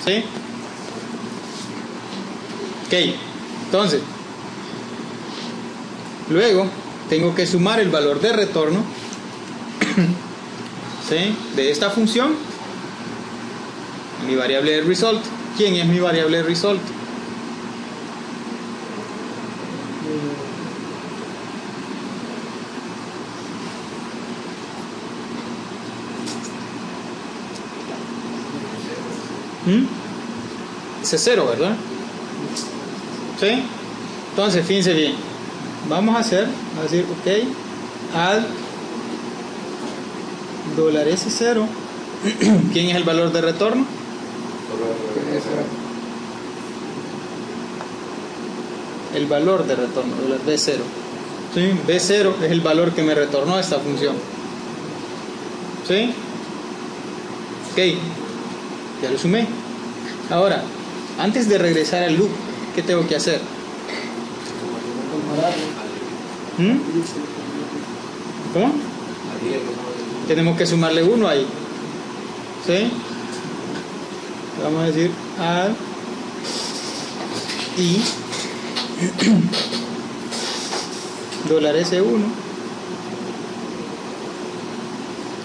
¿Sí? Ok, entonces luego tengo que sumar el valor de retorno, ¿sí?, de esta función, mi variable de result. ¿Quién es mi variable de result? Ese es 0, ¿verdad? ¿Sí? Entonces, fíjense bien. Vamos a decir, ok, add $S0. ¿Quién es el valor de retorno? El valor de retorno, $B0. ¿Sí? B0 es el valor que me retornó esta función. ¿Sí? Ok, ya lo sumé. Ahora, antes de regresar al loop, ¿qué tengo que hacer? ¿Cómo? Tenemos que sumarle 1 ahí. ¿Sí? Vamos a decir add y $S1.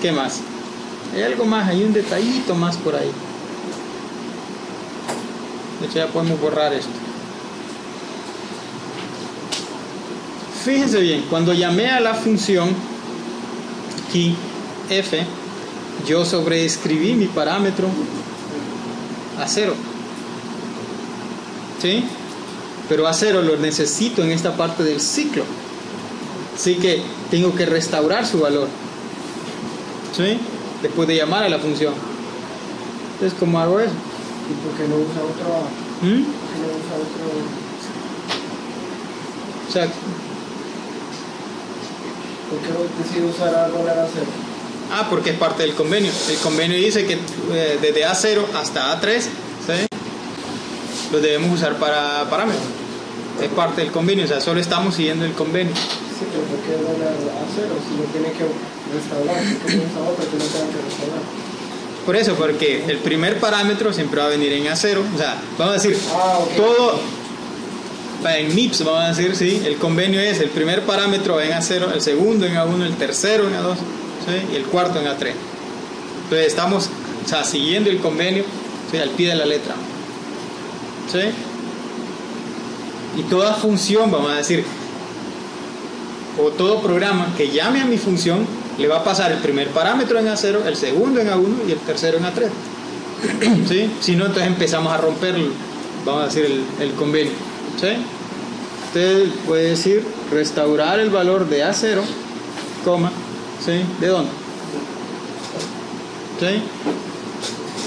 ¿Qué más? Hay algo más, hay un detallito más por ahí. De hecho, ya podemos borrar esto. Fíjense bien, cuando llamé a la función aquí f, yo sobreescribí mi parámetro a 0. ¿Sí? Pero a 0 lo necesito en esta parte del ciclo. Así que tengo que restaurar su valor. ¿Sí? Después de llamar a la función. Entonces, ¿cómo hago eso? ¿Y por qué no usa otro? ¿Por qué no usa otro? O sea, ¿Por qué decide usar $A0? porque es parte del convenio. El convenio dice que desde A0 hasta A3, ¿sí?, lo debemos usar para parámetros. Es parte del convenio, o sea, solo estamos siguiendo el convenio. Sí, pero ¿por qué $A0? Si no tiene que restaurar, ¿por qué no usa otro que no tenga que restaurar? Por eso, porque el primer parámetro siempre va a venir en A0. O sea, vamos a decir, okay. todo en MIPS, vamos a decir, sí, el convenio es el primer parámetro en A0, el segundo en A1, el tercero en A2, ¿sí?, y el cuarto en A3. Entonces estamos, o sea, siguiendo el convenio, ¿sí?, al pie de la letra. ¿Sí? Y toda función, vamos a decir, o todo programa que llame a mi función le va a pasar el primer parámetro en A0, el segundo en A1 y el tercero en A3. ¿Sí? Si no, entonces empezamos a romper, vamos a decir, el convenio. ¿Sí? Entonces puede decir restaurar el valor de A0, coma, ¿sí? ¿De dónde? ¿Sí?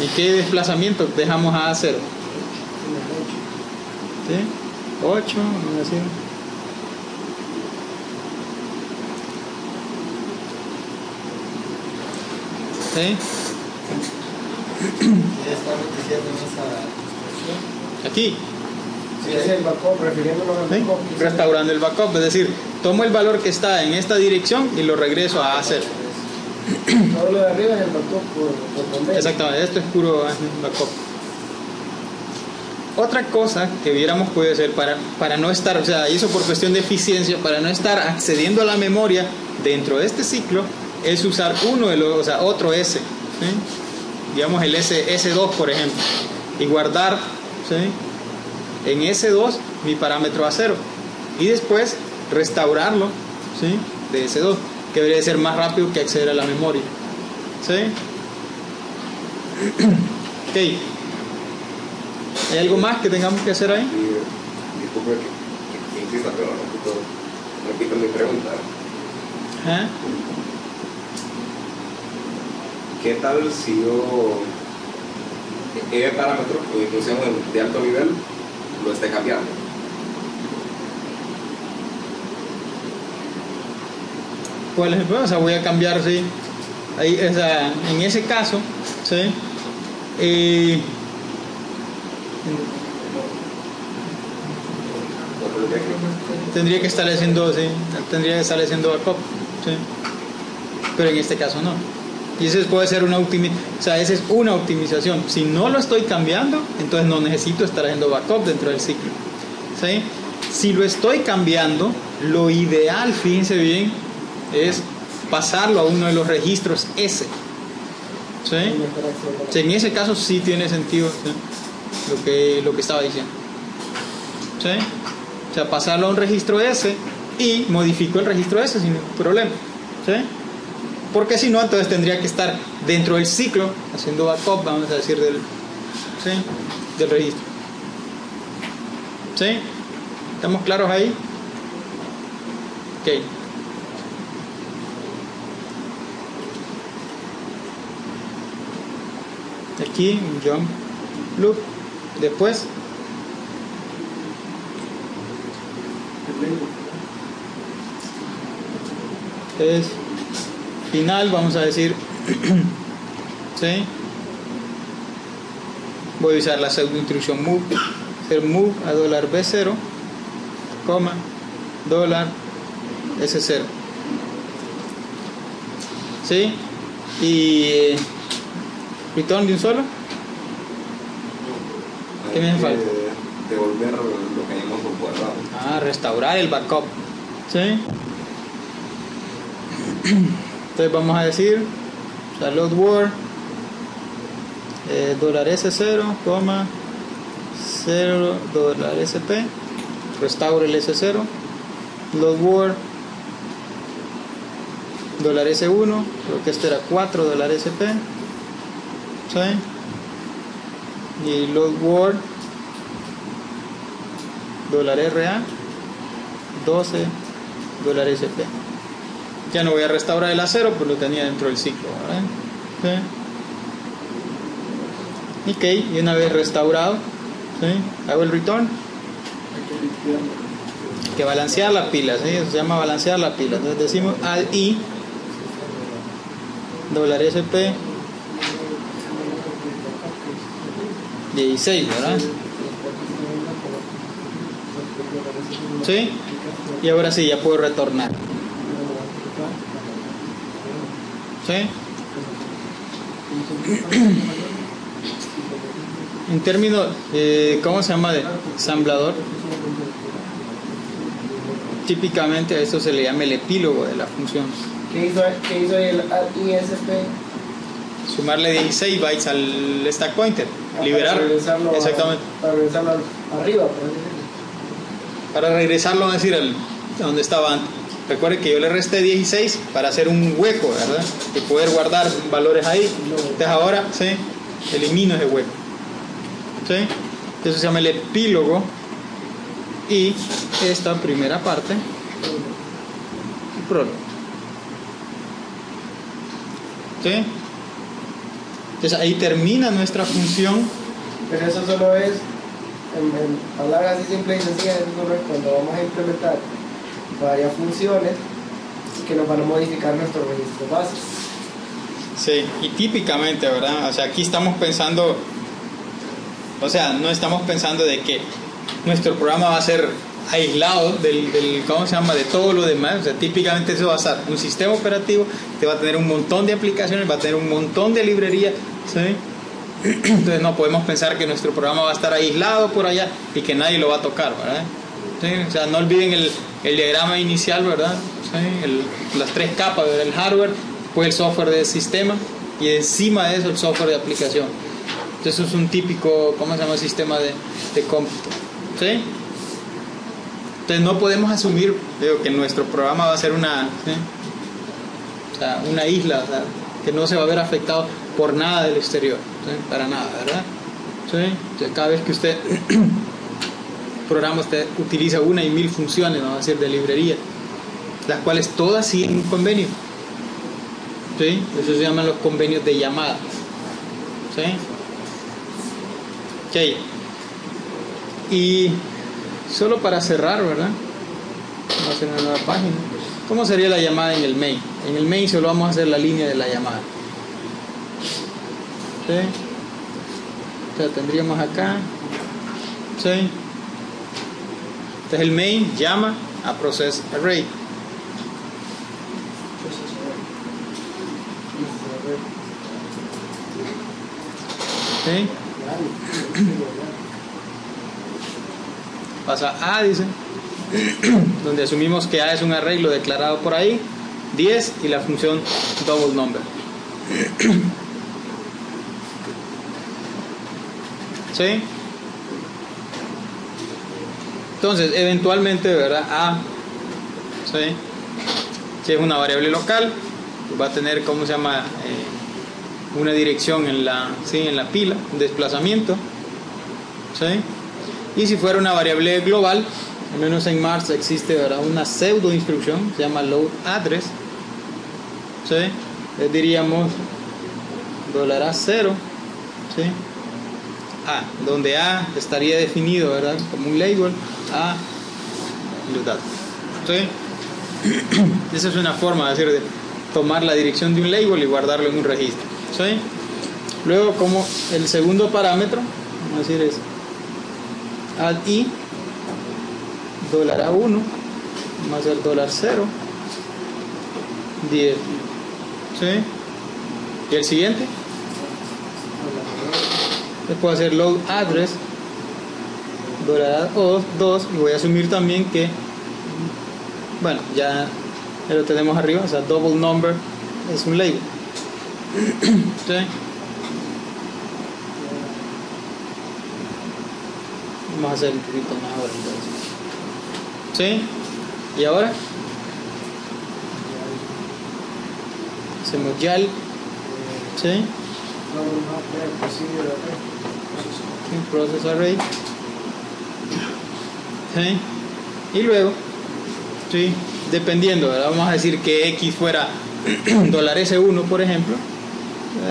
¿Y qué desplazamiento dejamos a A0? ¿Sí? 8, vamos a decir. ¿Sí? Aquí. Sí, es el backup, refiriéndonos al ¿Sí? backup. Restaurando el backup, es decir, tomo el valor que está en esta dirección y lo regreso a A0. Todo lo de arriba es el backup por convenio. Exactamente, esto es puro backup. Otra cosa que hubiéramos podido hacer para no estar, o sea, eso por cuestión de eficiencia, para no estar accediendo a la memoria dentro de este ciclo, es usar uno de los, o sea, otro S, ¿sí? Digamos el S2 por ejemplo, y guardar, ¿sí? En S2 mi parámetro A0 y después restaurarlo, ¿sí? De S2, que debería ser más rápido que acceder a la memoria, ¿sí? Ok. ¿Hay algo más que tengamos que hacer ahí? Disculpe que insista, pero repito mi pregunta. ¿Eh? ¿Qué tal si yo el parámetro o mi función de alto nivel lo esté cambiando? ¿Cuál es el problema? O sea, voy a cambiar, sí. Ahí, o sea, en ese caso, ¿sí? Tendría que estar haciendo, sí, tendría que estar haciendo backup, ¿sí? Pero en este caso no. Y eso puede ser una optimización, o sea, esa es una optimización. Si no lo estoy cambiando, entonces no necesito estar haciendo backup dentro del ciclo, ¿sí? Si lo estoy cambiando, lo ideal, fíjense bien, es pasarlo a uno de los registros S, ¿sí? O sea, en ese caso sí tiene sentido, ¿sí? lo que estaba diciendo, ¿sí? O sea, pasarlo a un registro S y modifico el registro S sin ningún problema, ¿sí? Porque si no, entonces tendría que estar dentro del ciclo haciendo backup, vamos a decir, ¿sí? Del registro, ¿sí? ¿Estamos claros ahí? Ok. Aquí un jump loop. Después es final, vamos a decir. ¿Sí? Voy a usar la pseudo instrucción move, hacer move a $B0, coma, $S0. ¿Sí? Y return de un solo. ¿Qué me hace falta? Devolver lo que hayamos guardado. Restaurar el backup, ¿sí? Entonces vamos a decir, o sea, load word $S0, 0 $SP, restaure el S0, load word $S1, creo que este era 4 $SP, ¿sí? Y load word $RA 12 $SP. Ya no voy a restaurar el A0, pues lo tenía dentro del ciclo, ¿verdad? ¿Sí? Ok, y una vez restaurado, ¿sí? Hago el return. Hay que balancear la pila, ¿sí? Eso se llama balancear la pila. Entonces decimos add i $SP 16, ¿verdad? ¿Sí? Y ahora sí, ya puedo retornar. ¿Sí? En términos, ¿cómo se llama? De ensamblador. Típicamente a esto se le llama el epílogo de la función. ¿Qué hizo el ISP? Sumarle 16 bytes al stack pointer. Liberar. Exactamente. Para regresarlo arriba, por así decirlo. Para regresarlo, a decir, a donde estaba antes. Recuerde que yo le resté 16 para hacer un hueco, ¿verdad? Y poder guardar valores ahí. Entonces ahora, ¿sí? Elimino ese hueco. ¿Sí? Eso se llama el epílogo. Y esta primera parte, el prólogo. ¿Sí? Entonces ahí termina nuestra función. Pero eso solo es, en palabras así simples y sencillas, eso solo es cuando vamos a implementar varias funciones que nos van a modificar nuestro registro base. Sí, y típicamente, ¿verdad? O sea, aquí estamos pensando, o sea, no estamos pensando de que nuestro programa va a ser aislado del ¿cómo se llama? De todo lo demás. O sea, típicamente eso va a estar un sistema operativo que va a tener un montón de aplicaciones, va a tener un montón de librerías, ¿sí? Entonces no podemos pensar que nuestro programa va a estar aislado por allá y que nadie lo va a tocar, ¿verdad? ¿Sí? O sea, no olviden el diagrama inicial, ¿verdad? ¿Sí? Las tres capas, ¿verdad? El hardware, pues el software de sistema y encima de eso el software de aplicación. Entonces eso es un típico, ¿cómo se llama? Sistema de cómputo, ¿sí? Entonces no podemos asumir, digo, que nuestro programa va a ser una, ¿sí? O sea, una isla, o sea, que no se va a ver afectado por nada del exterior, ¿sí? Para nada, ¿verdad? ¿Sí? O sea, cada vez que usted programa, usted utiliza 1 y 1000 funciones, vamos a decir, de librería, las cuales todas siguen un convenio, ¿sí? Eso se llaman los convenios de llamada, ¿sí? Ok. Y solo para cerrar, ¿verdad? Vamos a hacer una nueva página. ¿Cómo sería la llamada en el main? En el main solo vamos a hacer la línea de la llamada. ¿Sí? O sea, tendríamos acá. ¿Sí? Entonces el main llama a process array. ¿Sí? Pasa a, dice, donde asumimos que a es un arreglo declarado por ahí, 10 y la función double number. ¿Sí? Entonces, eventualmente, ¿verdad? A, ¿sí? Si es una variable local, va a tener, ¿cómo se llama? Una dirección en la, ¿sí? En la pila, un desplazamiento, ¿sí? Y si fuera una variable global, al menos en Mars existe, ¿verdad? Una pseudo instrucción, se llama load address, ¿sí? Le diríamos $A0, ¿sí? A, donde A estaría definido, ¿verdad? Como un label a los datos, ¿sí? Esa es una forma de tomar la dirección de un label y guardarlo en un registro, ¿sí? Luego, como el segundo parámetro, vamos a decir es add i $A1 vamos a hacer $0 10, ¿sí? Y el siguiente puedo hacer load address $2 y voy a asumir también que, bueno, ya lo tenemos arriba, o sea, double number es un label, ¿sí? Vamos a hacer un poquito mejor entonces, ¿sí? Y ahora hacemos YAL, ¿sí? Process array, ¿sí? Y luego, ¿sí? Dependiendo, ¿verdad? Vamos a decir que X fuera $S1, por ejemplo,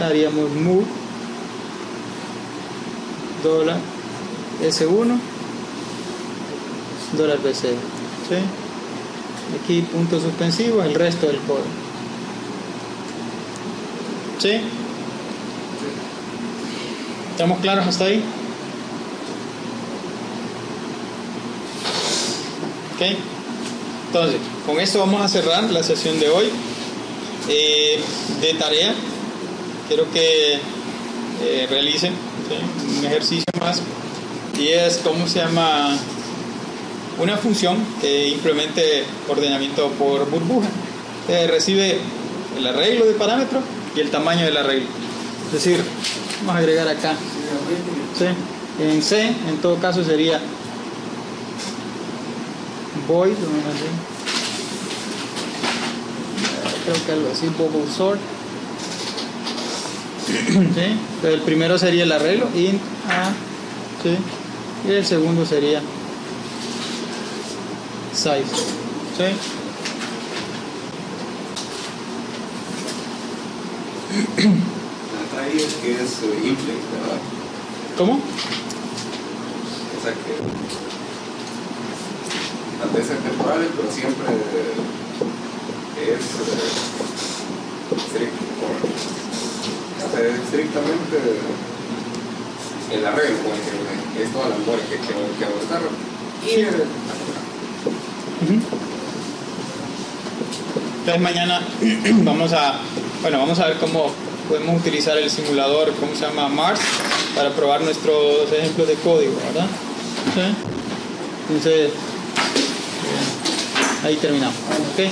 haríamos move $S1 $BC, ¿sí? Aquí punto suspensivo, el resto del código, ¿sí? ¿Estamos claros hasta ahí? Ok. Entonces, con esto vamos a cerrar la sesión de hoy. De tarea, quiero que realicen, ¿sí? Un ejercicio más, y es, ¿cómo se llama? Una función que implemente ordenamiento por burbuja. Recibe el arreglo de parámetros y el tamaño del arreglo. Es decir, vamos a agregar acá, ¿sí? En C, en todo caso sería void, creo que algo así, bubble sort. ¿Sí? Entonces el primero sería el arreglo, int a, ¿sí? Y el segundo sería size. ¿Sí? La ahí es que es inflate, ¿verdad? ¿Cómo? O sea que tal vez es temporal, pero siempre es estrictamente el arreglo con el que es toda la memoria que avanzar. Y entonces mañana vamos a ver cómo podemos utilizar el simulador, ¿cómo se llama? Mars, para probar nuestros ejemplos de código, ¿verdad? ¿Sí? Entonces, ahí terminamos. ¿Ok?